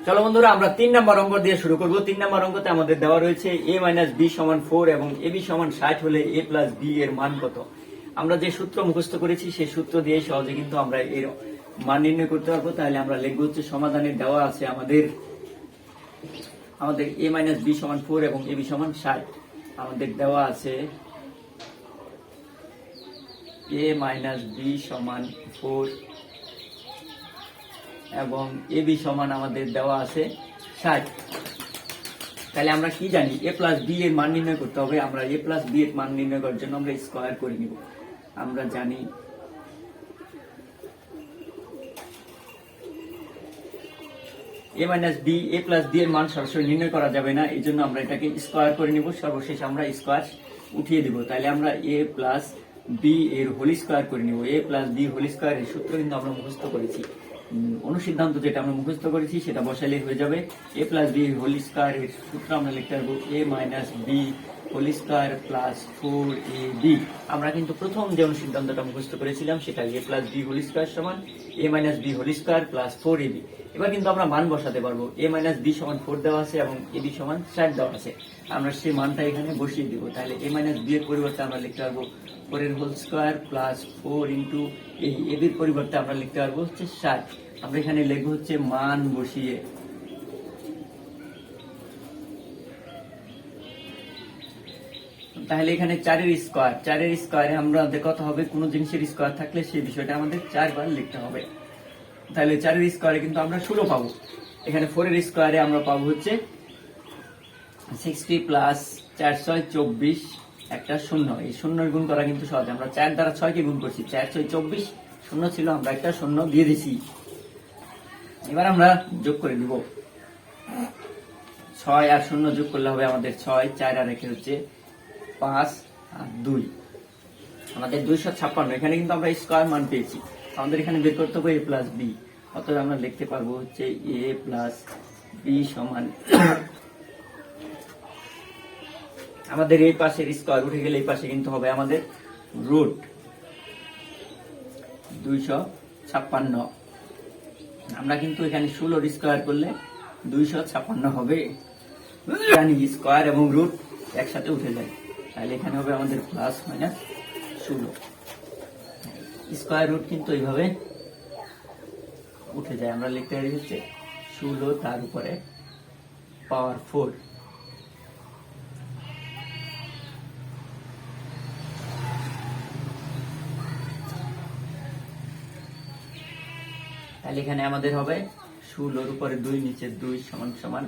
চলো বন্ধুরা, আমরা 3 নম্বর অঙ্ক দিয়ে শুরু করব। 3 নম্বর অঙ্কতে আমাদের দেওয়া রয়েছে a - b = 4 এবং ab = 60 হলে a + b এর মান কত। আমরা যে সূত্র মুখস্থ করেছি সেই সূত্র দিয়ে সহজে কিন্তু আমরা এর মান নির্ণয় করতে পারবো। তাহলে আমরা লিখব হচ্ছে সমাধানে দেওয়া আছে আমাদের a - b = 4 এবং ab = 60। আমাদের দেওয়া আছে a - b = 4 এবং ab সমান আমাদের দেওয়া আছে 60। তাহলে আমরা কি জানি, a + b এর মান নির্ণয় করতে হবে। আমরা a + b এর মান নির্ণয় করার জন্য আমরা স্কয়ার করে নিব। আমরা জানি a - b এর মান সরাসরি নির্ণয় করা যাবে না, এই জন্য আমরা এটাকে স্কয়ার করে নিব। সর্বশেষ আমরা স্কয়ার উঠিয়ে দিব। তাহলে আমরা a + b এর হোল স্কয়ার করে নিব। a + b হোল স্কয়ার এর সূত্র কিন্তু আমরা মুখস্থ করেছি। অনুসিদ্ধান্ত যেটা আমরা মুখস্থ করেছি সেটা বসালে হয়ে যাবে। a + b হোল স্কয়ার এর সূত্র আমরা লিখতে পারবো a - b whole square plus 4ab। আমরা কিন্তু প্রথম যে অনুসিদ্ধান্তটা মুখস্থ করেছিলাম সেটা a + b হোল স্কয়ার সমান a - b whole square plus 4ab। এবার কিন্তু আমরা মান বসাতে পারবো। a - b = 4 দেওয়া আছে এবং ab = 60 দেওয়া আছে। আমরা সেই মানটা এখানে বসিয়ে দিব। তাহলে a - b এর পরিবর্তে আমরা লিখতে পারবো 4 এর হোল স্কয়ার প্লাস 4 ইনটু এই ab এর পরিবর্তে আমরা লিখতে পারবো হচ্ছে 60। আমরা এখানে লিখব হচ্ছে মান বসিয়ে তাহলে এখানে 4 এর স্কয়ারে আমাদের কত হবে, কোন জিনিসের স্কয়ার থাকলে সেই বিষয়টা আমাদের 4 বার লিখতে হবে। তাহলে 4 এর স্কয়ারে কিন্তু আমরা 16 পাবো। এখানে 4 এর স্কয়ারে আমরা পাবো হচ্ছে 60 প্লাস 4 6 24 একটা শূন্য। এই শূন্যের গুণ করা কিন্তু সহজ। আমরা 4 দ্বারা 6 কে গুণ করছি, 4 6 24, শূন্য ছিল, আমরা একটা শূন্য দিয়ে দিছি। এবার আমরা যোগ করে দিব। 6 আর 0 যোগ করলে হবে আমাদের 6, 4 আর 1 হচ্ছে 5 আর 2 আমাদের 256। এখানে কিন্তু আমরা স্কয়ার মান পেয়েছি। আমাদের এখানে বের করতে হবে a + b। অতএব আমরা লিখতে পারবো হচ্ছে a + b সমান আমাদের এই পাশের স্কয়ার উঠে গেলে এই পাশে কিন্তু হবে আমাদের রুট 256। আমরা কিন্তু এখানে 16 স্কয়ার করলে 256 হবে। জানি স্কয়ার এবং রুট একসাথে উঠে যায়, তাহলে এখানে হবে আমাদের প্লাস মাইনাস 16। স্কয়ার রুট কিন্তু এইভাবে উঠে যায়। আমরা লিখতে পারি হচ্ছে 16 তার উপরে পাওয়ার 4। তাহলে এখানে আমাদের হবে 16 উপরে 2 নিচে 2 সমান সমান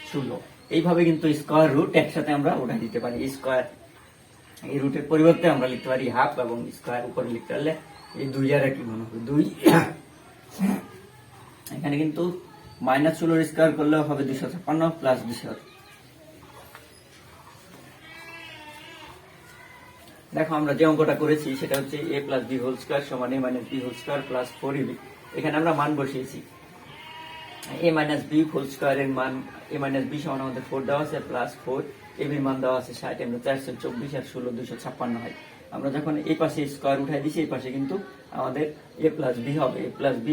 16। এইভাবে কিন্তু স্কয়ার রুট একসাথে আমরা উঠাই দিতে পারি। স্কয়ার এই রুটের পরিবর্তে আমরা লিখতে পারি হাফ এবং স্কয়ার উপরে লিখতে পারলে এই 2 আর কি গুণ হবে 2। এখানে কিন্তু -16 স্কয়ার করলে হবে 256 প্লাস 200। দেখো আমরা যে অঙ্কটা করেছি সেটা হচ্ছে a + b হোল স্কয়ার সমান a - b whole square plus 4ab। এখানে আমরা মান বসিয়েছি। a - b হোল স্কয়ারের মান a - b সমান আমাদের 4 দেওয়া আছে প্লাস 4, ab এর মান দেওয়া আছে 60। আমরা 424 আর 16 256 হয়। আমরা যখন এই পাশে স্কয়ার উঠাই দিছি এই পাশে কিন্তু আমাদের a + b হবে। a + b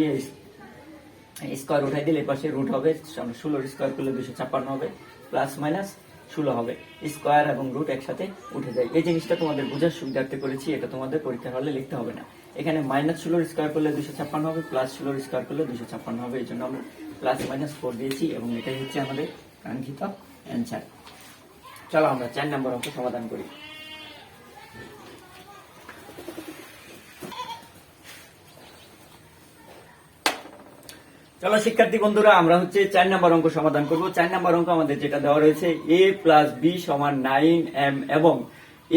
স্কয়ার উঠাই দিলে এই পাশে রুট হবে। 16 স্কয়ার করলে 256 হবে, প্লাস মাইনাস 16 হবে। স্কয়ার এবং রুট একসাথে উঠে যায়। এই জিনিসটা তোমাদের বোঝার সুবিধার্থে করেছি, এটা তোমাদের পরীক্ষার হলে লিখতে হবে না। এখানে -16 স্কয়ার করলে 256 হবে, প্লাস 16 স্কয়ার করলে 256 হবে। এই জন্য আমরা প্লাস মাইনাস 4 দিয়েছি এবং এটাই হচ্ছে আমাদের কাঙ্ক্ষিত অ্যান্সার। চলো আমরা 4 নম্বর অঙ্ক সমাধান করি। চলো শিক্ষার্থী বন্ধুরা, আমরা হচ্ছে 4 নম্বর অঙ্ক সমাধান করব। 4 নম্বর অঙ্ক আমাদের যেটা দেওয়া রয়েছে a + b = 9m এবং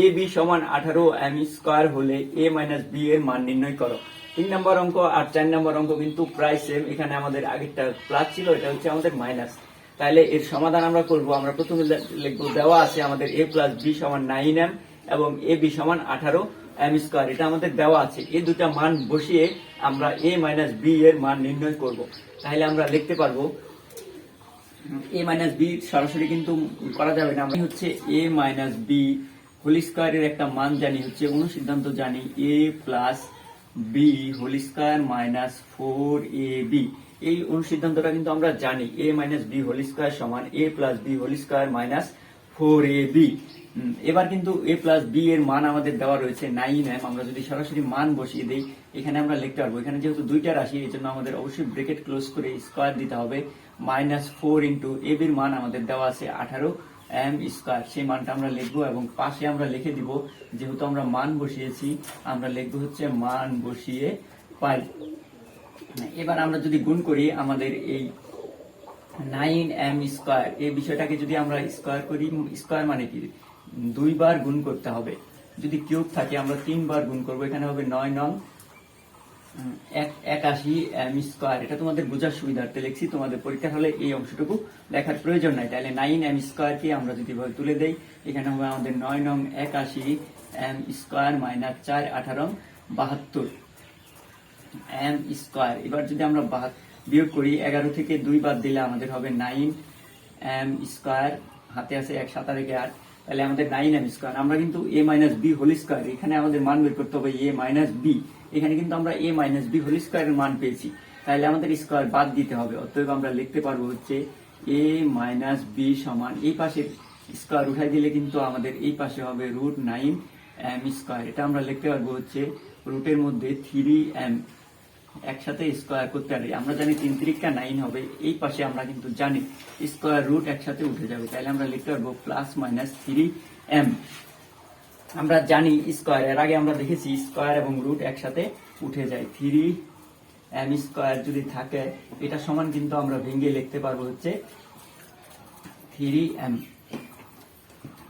ab = 18m স্কয়ার হলে a - b এর মান নির্ণয় করো। 3 নম্বর অঙ্ক আর 4 নম্বর অঙ্ক কিন্তু প্রায় সেম। এখানে আমাদের আগেরটা প্লাস ছিল, এটা হচ্ছে আমাদের মাইনাস। তাহলে এর সমাধান আমরা করব। আমরা প্রথমে লিখব দেওয়া আছে আমাদের a + b = 9m এবং ab = 18m স্কয়ার। এটা আমাদের দেওয়া আছে। এই দুটো মান বসিয়ে আমরা a - b এর মান নির্ণয় করব। তাহলে আমরা লিখতে পারবো a - b সরাসরি কিন্তু করা যাবে না। আমরা হচ্ছে a - b হোল স্কয়ারের একটা মান জানি, হচ্ছে অনুসিদ্ধান্ত জানি a + b whole square - 4ab। এই অনুসিদ্ধান্তটা কিন্তু আমরা জানি a minus B whole square সমান a plus b whole square minus 4ab। এবার কিন্তু a প্লাস বি এর মান আমাদের দেওয়া রয়েছে 9m। আমরা যদি সরাসরি মান বসিয়ে দিই এখানে আমরা লিখতে পারবো, এখানে যেহেতু দুইটা রাশি এই জন্য আমাদের অবশ্যই ব্রেকেট ক্লোজ করে স্কয়ার দিতে হবে। -4 ইন্টু a বির মান আমাদের দেওয়া আছে 18m স্কয়ার, সেই মানটা আমরা লিখবো এবং পাশে আমরা লিখে দিব, যেহেতু আমরা মান বসিয়েছি আমরা লিখবো হচ্ছে মান বসিয়ে পাই। এবার আমরা যদি গুণ করি আমাদের এই 9m স্কয়ার এই বিষয়টাকে যদি আমরা স্কয়ার করি, স্কয়ার মানে কি 2 বার গুণ করতে হবে, যদি কিউব থাকে আমরা 3 বার গুণ করব, এখানে হবে 9 নং 81m স্কয়ার। এটা তোমাদের বোঝার সুবিধার্থে লিখছি, তোমাদের পরীক্ষার হলে এই অংশটুকু লেখার প্রয়োজন নাই। তাহলে 9m স্কয়ারকে আমরা যদি ভাবে তুলে দেই এখানে হবে আমাদের 9 নং 81m square minus 4 18 72 m square. এবার যদি আমরা বিয়োগ করি 11 থেকে 2 বাদ দিলে আমাদের হবে 9m স্কয়ার, হাতে আছে 1 7 রেখে 8, তাহলে আমাদের 9m স্কয়ার। আমরা কিন্তু a minus B whole square, এখানে আমাদের মান বের করতে হবে a মাইনাস বি, এখানে কিন্তু আমরা a মাইনাস বি হোল স্কয়ারের মান পেয়েছি, তাহলে আমাদের স্কয়ার বাদ দিতে হবে। অতএব আমরা লিখতে পারবো হচ্ছে a মাইনাস বি সমান, এই পাশে স্কয়ার উঠাই দিলে কিন্তু আমাদের এই পাশে হবে √9m স্কয়ার। এটা আমরা লিখতে পারবো হচ্ছে রুটের মধ্যে 3m, একসাথে স্কয়ার করতে পারি, আমরা জানি 3 3 9 হবে, এই পাশে আমরা কিন্তু জানি স্কয়ার রুট একসাথে উঠে যাবে, তাহলে আমরা লিখতে পারবো +-3m। আমরা জানি স্কয়ার, এর আগে আমরা দেখেছি স্কয়ার এবং রুট একসাথে উঠে যায়, 3m স্কয়ার যদি থাকে এটা সমান কিন্তু আমরা ভেঙে লিখতে পারবো হচ্ছে 3m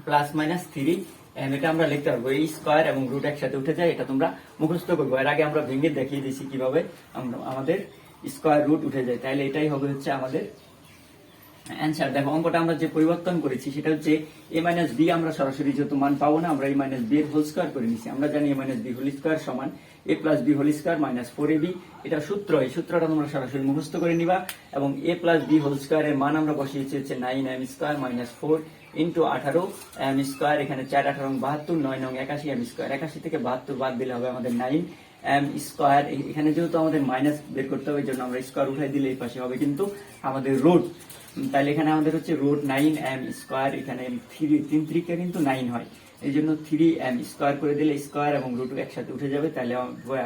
+-3m। এটা আমরা লিখতে পারবো, এই স্কয়ার এবং রুট একসাথে উঠে যায়, এটা তোমরা মুখস্থ করবো। এর আগে আমরা ভেঙে দেখিয়ে দিয়েছি কিভাবে আমাদের স্কয়ার রুট উঠে যায়, তাহলে এটাই হবে হচ্ছে আমাদের অ্যান্সার। দেখো অঙ্কটা আমরা যে পরিবর্তন করেছি সেটা হচ্ছে a মাইনাস বি, আমরা সরাসরি যেহেতু মান পাবো না আমরা a মাইনাস বি এর হোল স্কয়ার করে নিছি। আমরা জানি a minus B whole square সমান a plus b whole square minus 4ab, এটা সূত্র, এই সূত্রটা তোমরা সরাসরি মুখস্থ করে নিবা এবং a plus b whole square এর মান আমরা বসিয়েছি হচ্ছে 9m square minus 4 into 18m square, এখানে 4 18 72 9 নং 81m স্কয়ার, 81 থেকে 72 বাদ দিলে হবে আমাদের 9m স্কয়ার। এখানে যেহেতু আমাদের মাইনাস বের করতে হবে এই জন্য আমরা স্কয়ার উঠাই দিলে এই পাশে হবে কিন্তু আমাদের রুট, তাহলে এখানে আমাদের হচ্ছে √9m স্কয়ার, এখানে 3 3 কে কিন্তু 9 হয় এই জন্য 3m স্কয়ার করে দিলে স্কয়ার এবং রুট একসাথে উঠে যাবে, তাহলে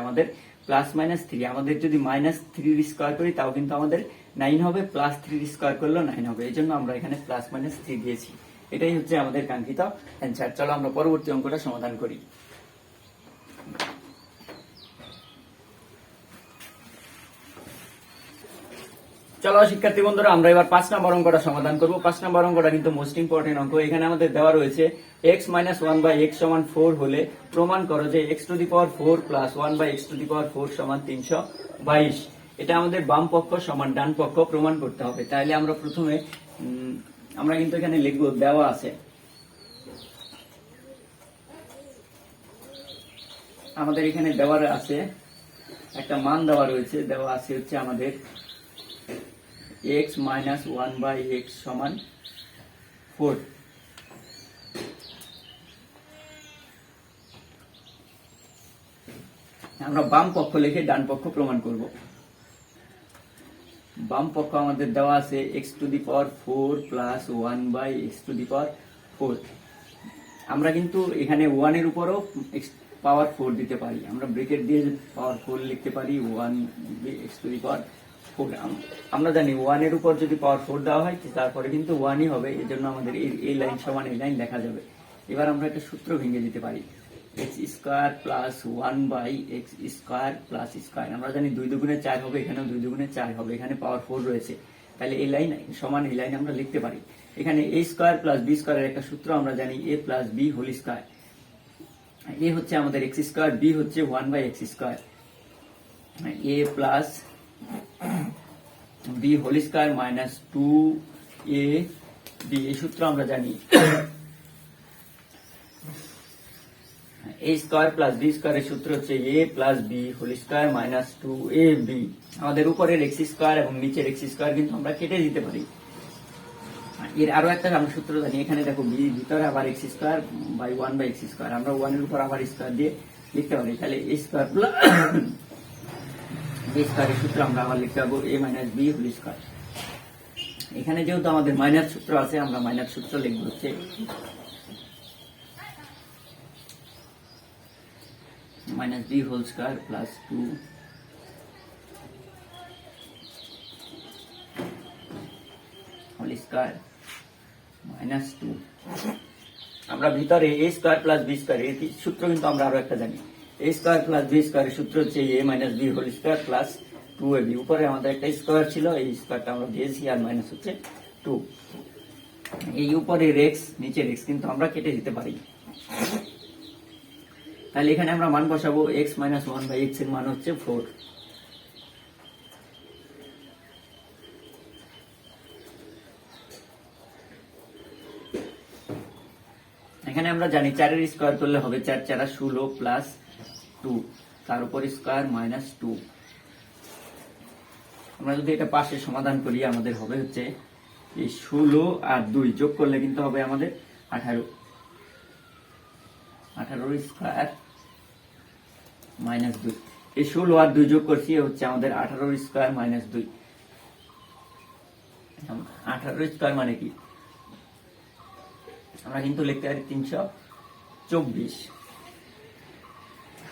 আমাদের +-3। আমাদের যদি -3 স্কয়ার করি তাও কিন্তু আমাদের 9 হবে, +3 স্কয়ার করলেও 9 হবে, এই জন্য আমরা এখানে +-3 দিয়েছি। এটাই হচ্ছে আমাদের কাঙ্ক্ষিত অ্যান্সার। চলো আমরা পরবর্তী অঙ্কটা সমাধান করি। চলো শিক্ষার্থী বন্ধুরা আমরা এবার 5 নম্বর অঙ্কটা সমাধান করব। 5 নম্বর অঙ্কটা কিন্তু মোস্ট ইম্পর্টেন্ট অঙ্ক। এখানে আমাদের দেওয়া রয়েছে x - 1/x = 4 হলে প্রমাণ করো যে x⁴ + 1/x⁴ = 322। এটা আমাদের বাম পক্ষ সমান ডান পক্ষ প্রমাণ করতে হবে। তাহলে আমরা প্রথমে আমরা কিন্তু এখানে লিখব, দেওয়া আছে আমাদের এখানে দেওয়া আছে একটা মান দেওয়া রয়েছে, দেওয়া আছে হচ্ছে আমাদের x - 1/x = 4। আমরা বাম পক্ষ লিখে ডান পক্ষ প্রমাণ করব। বাম পক্ষ আমাদের দেওয়া আছে x⁴ + 1/x⁴। আমরা কিন্তু এখানে 1 এর উপরও পাওয়ার 4 দিতে পারি, আমরা ব্রেকেট দিয়ে পাওয়ার 4 লিখতে পারি 1/x⁴। আমরা জানি 1 এর উপর যদি পাওয়ার 4 দেওয়া হয় তারপরে কিন্তু 1ই হবে, এই জন্য আমাদের এই লাইন সমান এই লাইন লেখা যাবে। এবার আমরা একটা সূত্র ভেঙে দিতে পারি, x² + 1/x² + স্কয়ার। আমরা জানি 2 দুগুণে 4 হবে, এখানেও 2 দুগুণে 4 হবে, এখানে পাওয়ার 4 রয়েছে, তাহলে এই লাইন সমান এই লাইন আমরা লিখতে পারি। এখানে a² + b² এর একটা সূত্র আমরা জানি a + b whole square. a হচ্ছে আমাদের x², b হচ্ছে 1/x², a + b whole square minus 2ab, এই সূত্র আমরা জানি। a² + b² এর সূত্র হচ্ছে a + b whole square minus 2ab। আমাদের উপরের x² এবং নিচের x² কিন্তু আমরা কেটে দিতে পারি। এর আরো একটা আমরা সূত্র জানি, এখানে দেখো b ভিতরে আবার x² / 1/x², আমরা 1 এর উপর আবার স্কয়ার দিয়ে লিখতে পারি, তাহলে a² + b² বি স্কয়ারের সূত্র আমরা আবার লিখতে পারবো এ মাইনাস বি হোল স্কয়ার। এখানে যেহেতু আমাদের মাইনাস সূত্র আছে, আমরা মাইনাস সূত্র লিখবো হচ্ছে minus B whole square plus 2 whole square minus 2। আমরা ভিতরে A square plus B square এর সূত্র কিন্তু আমরা আরো একটা জানি, এ স্কয়ার প্লাস বি স্কয়ারের সূত্র হচ্ছে A minus B whole square plus 2ab। উপরে আমাদের একটা স্কয়ার ছিল, এই স্কয়ারটা আমরা দিয়েছি, আর মাইনাস হচ্ছে 2। এই উপরে এক্স নিচের এক্স কিন্তু আমরা কেটে দিতে পারি। তাহলে এখানে আমরা মান বসাবো x মাইনাস 1 বাই x এর মান হচ্ছে 4। এখানে আমরা জানি 4 এর স্কয়ার করলে হবে 4 4 16 প্লাস 2 তার উপর স্কয়ার মাইনাস 2। আমরা যদি এটা পাশে সমাধান করি আমাদের হবে হচ্ছে এই 16 আর 2 যোগ করলে কিন্তু হবে আমাদের 18। 18 স্কয়ার মাইনাস 2। এই 16 আর 2 যোগ করছি হচ্ছে আমাদের 18 স্কয়ার মাইনাস 2। 18 স্কয়ার মানে কি, আমরা কিন্তু লিখতে পারি 324।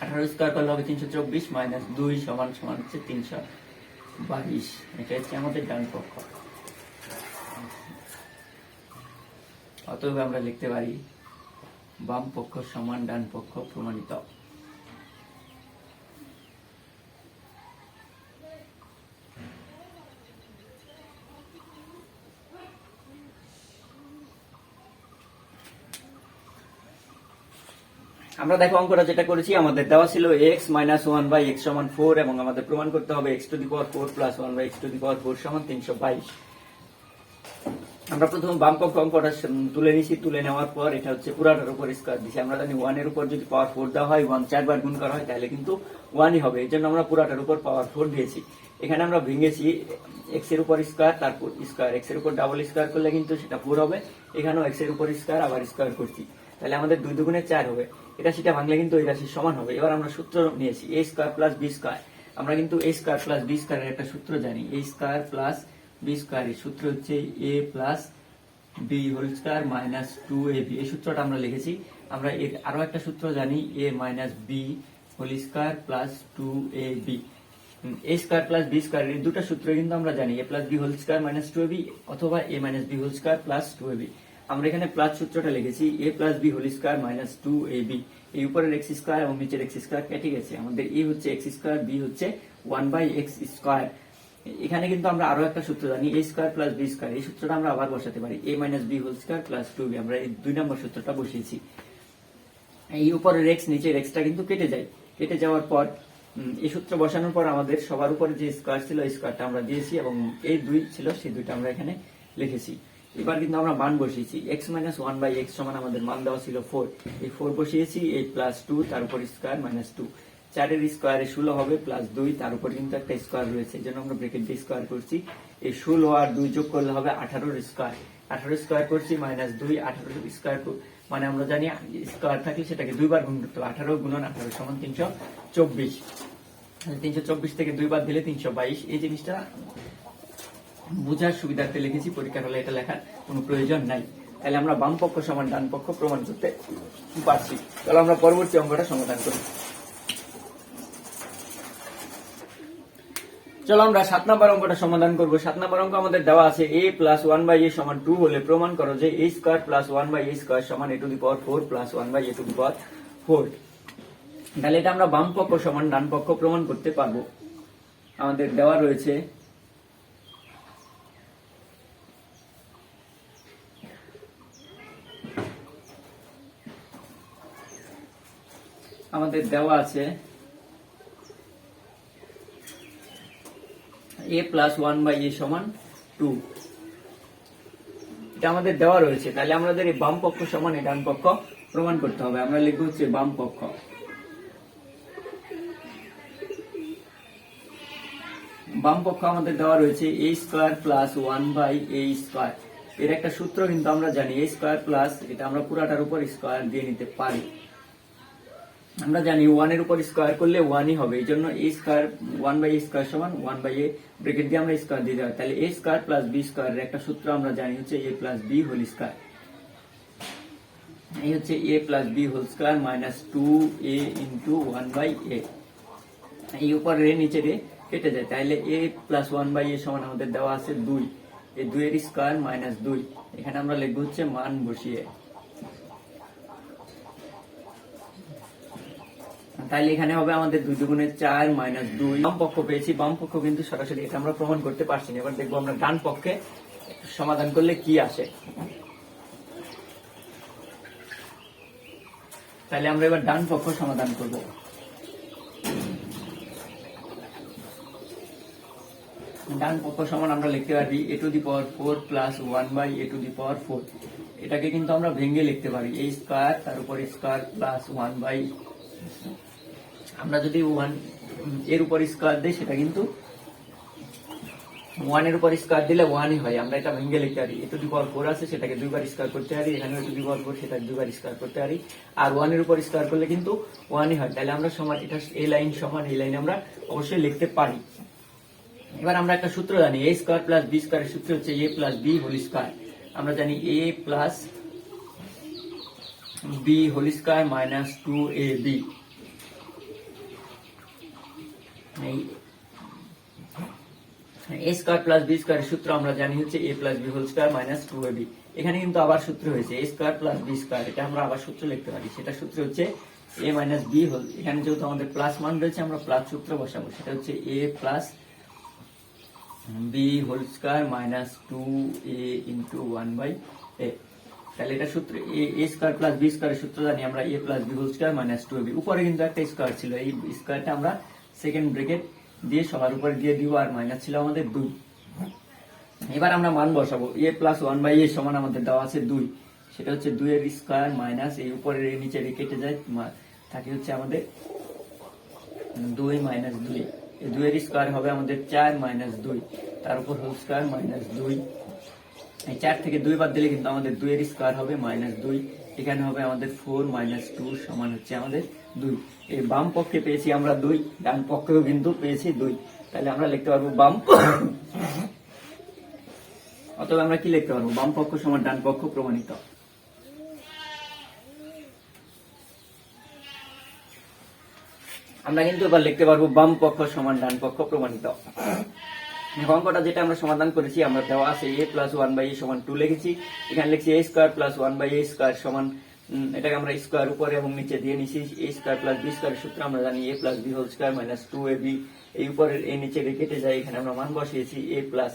18 স্কয়ার করলে হবে 324 মাইনাস 2 সমান সমান হচ্ছে 322। এটা হচ্ছে আমাদের ডান পক্ষ। অতএব আমরা লিখতে পারি বাম পক্ষ সমান ডান পক্ষ প্রমাণিত। আমরা দেখো অঙ্কটা যেটা করেছি, আমাদের দেওয়া ছিল x মাইনাস 1 বাই x সমান 4 এবং আমাদের প্রমাণ করতে হবে x to the power 4 plus 1 by x to the power 4 সমান 322। আমরা প্রথম বাম পক্ষ অঙ্কটা তুলে নিছি, তুলে নেওয়ার পর এটা হচ্ছে পুরাটার উপর স্কয়ার দিছি। আমরা জানি 1 এর উপর যদি পাওয়ার 4 দেওয়া হয় 1 4 বার গুণ করা হয় তাহলে কিন্তু 1ই হবে, এই জন্য আমরা পুরাটার উপর পাওয়ার 4 দিয়েছি। এখানে আমরা ভেঙেছি x এর উপর স্কয়ার তারপর স্কয়ার, x এর উপর ডাবল স্কয়ার করলে কিন্তু সেটা 4 হবে। এখানেও x এর উপর স্কয়ার আবার স্কয়ার করছি, তাহলে আমাদের 2 দুগুণে 4 হবে। এটা সেটা ভাঙলে কিন্তু এই রাশির সমান হবে। এবার আমরা সূত্র নিয়েছি a square plus b square. আমরা কিন্তু a স্কয়ার প্লাস b স্কয়ারের একটা সূত্র জানি, a স্কয়ার প্লাস b স্কয়ারের সূত্র হচ্ছে a plus b whole square minus 2ab। এই সূত্রটা আমরা লিখেছি। আমরা এর আরো একটা সূত্র জানি a minus b whole square plus 2ab। a square plus b square এর দুটো সূত্র কিন্তু আমরা জানি, a plus b whole square minus 2ab অথবা a minus b whole square plus 2ab। আমরা এখানে প্লাস সূত্রটা লিখেছি a plus b whole square minus 2ab। এই উপরের x স্কয়ার এবং নিচের x স্কয়ার কেটে গেছে, আমাদের a হচ্ছে x স্কয়ার, b হচ্ছে 1 বাই x স্কয়ার। এখানে কিন্তু আমরা আরো একটা সূত্র জানি a square plus b square. এই সূত্রটা আমরা আবার বসাতে পারি a minus b whole square plus 2b। আমরা এই 2 নম্বর সূত্রটা বসিয়েছি। এই উপরের x নিচের x টা কিন্তু কেটে যায়, কেটে যাওয়ার পর এই সূত্র বসানোর পর আমাদের সবার উপরে যে স্কয়ার ছিল এই স্কয়ারটা আমরা দিয়েছি এবং এই 2 ছিল সেই 2টা আমরা এখানে লিখেছি। এবার কিন্তু আমরা মান বসিয়েছি x মাইনাস 1 বাই x সমান আমাদের মান দেওয়া ছিল 4। এই 4 বসিয়েছি, এই প্লাস 2 তার উপর স্কয়ার মাইনাস 2। 4 এর স্কয়ারে 16 হবে প্লাস 2 তার উপর কিন্তু একটা স্কয়ার রয়েছে, এই জন্য আমরা ব্র্যাকেট দিয়ে স্কয়ার করছি। এই 16 আর 2 যোগ করলে হবে 18 এর স্কয়ার। 18 স্কয়ার করছি মাইনাস 2, 18 স্কয়ার মানে আমরা জানি স্কয়ার থাকলে সেটাকে 2 বার গুণ করতে হবে। 18 গুণন 18 সমান 324। 324 থেকে 2 বার দিলে 322। এই জিনিসটা বোঝার সুবিধার্থে লিখেছি, পরীক্ষার হলে এটা লেখার কোনো প্রয়োজন নাই। তাহলে আমরা বাম পক্ষ সমান ডান পক্ষ প্রমাণ করতে পারছি। তাহলে আমরা পরবর্তী অঙ্কটা সমাধান করি। চলো আমরা 7 নম্বর অঙ্কটা সমাধান করব। 7 নম্বর অঙ্ক আমাদের দেওয়া আছে a প্লাস 1 বাই a সমান 2 হলে প্রমাণ করো যে a square plus 1 by a square সমান a to the power 4 plus 1 by a to the power 4। তাহলে এটা আমরা বাম পক্ষ সমান ডান পক্ষ প্রমাণ করতে পারবো। আমাদের দেওয়া রয়েছে আছে a প্লাস 1 বাই a সমান 2। এটা আমাদের দেওয়া রয়েছে, তাহলে আমাদের এই বাম পক্ষ সমান এই ডান পক্ষ প্রমাণ করতে হবে। আমরা লিখবো হচ্ছে বাম পক্ষ। বাম পক্ষ আমাদের দেওয়া রয়েছে a square plus 1 by a square. এর একটা সূত্র কিন্তু আমরা জানি, a স্কয়ার প্লাস, এটা আমরা পুরাটার উপর স্কয়ার দিয়ে নিতে পারি। আমরা জানি 1 এর উপর স্কোয়ার করলে 1ই হবে, এই জন্য a স্কোয়ার 1/a স্কোয়ার সমান 1/a ব্র্যাকেট দিয়ে আমরা স্কোয়ার দিয়ে দেওয়া, তাহলে a স্কোয়ার প্লাস b স্কোয়ারের একটা সূত্র আমরা জানি হচ্ছে a plus b whole square. এই হচ্ছে a plus b whole square minus 2a into 1/a। এই উপরে নিচে রে কেটে যায়, তাহলে a প্লাস 1/a সমান আমাদের দেওয়া আছে 2, এই 2 এর স্কোয়ার মাইনাস 2, এখানে আমরা লিখবো হচ্ছে মান বসিয়ে। তাহলে এখানে হবে আমাদের 2 দুগুণে 4 মাইনাস 2। বাম পক্ষ পেয়েছি, বাম পক্ষ কিন্তু সরাসরি এটা আমরা প্রমাণ করতে পারছি না। এবার দেখবো আমরা ডান পক্ষে সমাধান করলে কি আসে। তাহলে আমরা এবার ডান পক্ষ সমাধান করব। ডান পক্ষ সমান আমরা লিখতে পারি a to the power 4 plus 1/a to the power 4। এটাকে কিন্তু আমরা ভেঙে লিখতে পারি a স্কয়ার তার উপর স্কয়ার প্লাস 1/, আমরা যদি 1 এর উপর স্কয়ার দেই সেটা কিন্তু 1 এর উপর স্কয়ার দিলে 1ই হয়, আমরা এটা ভেঙে লিখতে পারি a টু দি পাওয়ার 4 আছে সেটাকে দুইবার স্কয়ার করতে পারি, এখানে a টু দি পাওয়ার 4 সেটাকে দুইবার স্কয়ার করতে পারি, আর 1 এর উপর স্কয়ার করলে কিন্তু 1ই হয়। তাহলে আমরা সমান এটা এই লাইন সমান এই লাইন আমরা অবশ্যই লিখতে পারি। এবার আমরা একটা সূত্র জানি, a স্কয়ার প্লাস b স্কয়ারের সূত্র হচ্ছে a plus b whole square. আমরা জানি a plus b whole square minus 2ab। a square plus b স্কয়ারের সূত্র আমরা জানি হচ্ছে a plus b whole square minus 2ab। এখানে কিন্তু আবার সূত্র হয়েছে a square plus b square, এটা আমরা আবার সূত্র লিখতে পারি, সেটা সূত্র হচ্ছে a মাইনাস b হোল, এখানে যেহেতু আমাদের প্লাস মান রয়েছে আমরা প্লাস সূত্র বসাবো, সেটা হচ্ছে a plus b whole square minus 2a into 1/a। তাহলে এটা সূত্র a স্কয়ার প্লাস b স্কয়ারের সূত্র জানি আমরা a plus b whole square minus 2ab। উপরে কিন্তু একটা স্কয়ার ছিল, এই স্কয়ারটা আমরা সেকেন্ড ব্র্যাকেট দিয়ে সবার উপরে দিয়ে দিব, আর মাইনাস ছিল আমাদের 2। এবার আমরা মান বসাবো, a প্লাস 1/a সমান আমাদের দেওয়া আছে 2, সেটা হচ্ছে 2 এর স্কয়ার মাইনাস এই উপরের এই নিচে কেটে যায়, থাকে হচ্ছে আমাদের 2 মাইনাস 2, এই 2 এর স্কয়ার হবে আমাদের 4 মাইনাস 2 তার উপর হোল স্কয়ার মাইনাস 2। এই 4 থেকে 2 বাদ দিলে কিন্তু আমাদের 2 এর স্কয়ার হবে মাইনাস 2, এখানে হবে আমাদের 4 মাইনাস 2 সমান হচ্ছে আমাদের 2। এই বাম পক্ষে পেয়েছি আমরা 2, ডান পক্ষেও কিন্তু পেয়েছি 2, তাহলে আমরা লিখতে পারবো বাম, অথবা আমরা কি লিখতে পারবো, বাম পক্ষ সমান ডান পক্ষ প্রমাণিত। আমরা কিন্তু এবার লিখতে পারবো বাম পক্ষ সমান ডান পক্ষ প্রমাণিত। অঙ্কটা যেটা আমরা সমাধান করেছি, আমরা দেওয়া আছে a প্লাস 1/a সমান 2 লিখেছি, এখানে লিখছি a square plus 1/a square সমান, এটাকে আমরা স্কয়ার উপরে এবং নিচে দিয়ে নিছি, a স্কয়ার প্লাস b স্কয়ারের সূত্র আমরা জানি a plus b whole square minus 2ab। এই উপরের এই নিচে কেটে যায়, এখানে আমরা মান বসিয়েছি a প্লাস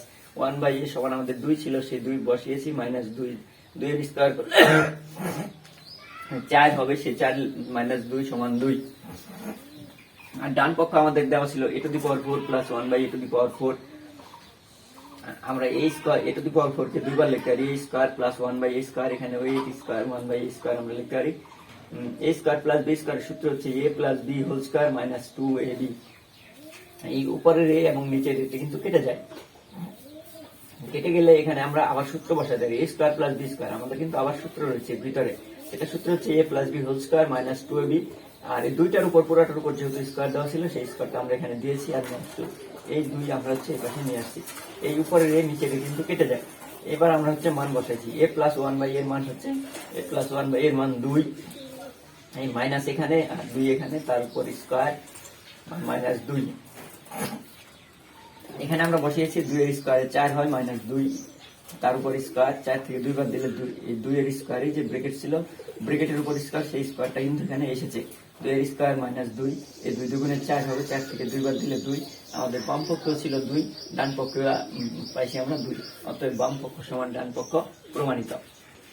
1/a সমান আমাদের 2 ছিল, সেই 2 বসিয়েছি মাইনাস 2, 2 এর স্কয়ার 4 হবে, সেই 4 মাইনাস 2 সমান 2। আর ডান পক্ষ আমাদের দেওয়া ছিল a to the power 4 plus 1/a to the power 4। আমরা a square a to the power 4 কে দুইবার লিখতে পারি, a square plus 1/a square, এখানে ওই a স্কয়ার 1/a স্কয়ার আমরা লিখতে পারি। a স্কয়ার প্লাস b স্কয়ারের সূত্র হচ্ছে a plus b whole square minus 2ab। এই উপরের a এবং নিচের a কিন্তু কেটে যায়, কেটে গেলে এখানে আমরা আবার সূত্র বসাতে পারি, a square plus b square, আমাদের কিন্তু আবার সূত্র রয়েছে ভিতরে, এটা সূত্র হচ্ছে a plus b whole square minus 2ab। আর এই দুইটার উপর পুরাটার উপর যেহেতু স্কয়ার দেওয়া ছিল, সেই স্কয়ারটা আমরা এখানে দিয়েছি, আর এই 2 আমরা হচ্ছে এই পাশে নিয়ে আসছি, এই উপরের এ নিচের কিন্তু কেটে যায়। এবার আমরা হচ্ছে মান বসাইছি, a প্লাস 1/a এর মান হচ্ছে a প্লাস 1/a এর মান 2, এই মাইনাস এখানে আর 2 এখানে, তার উপর স্কয়ার মাইনাস 2। এখানে আমরা বসিয়েছি 2 এর স্কয়ারে 4 হয় মাইনাস 2, তার উপর স্কয়ার, 4 থেকে 2 বার দিলে 2 এর স্কয়ারে যে ব্র্যাকেট ছিল, ব্র্যাকেটের উপর স্কয়ার, সেই স্কয়ারটা কিন্তু এখানে এসেছে, 2 এর স্কয়ার মাইনাস 2, এই 2 দুগুণে 4 হবে, 4 থেকে 2 বার দিলে 2, আমাদের বাম পক্ষ ছিল 2, ডান পক্ষ পাইছি আমরা 2, অতএব বাম পক্ষ সমান ডান পক্ষ প্রমাণিত।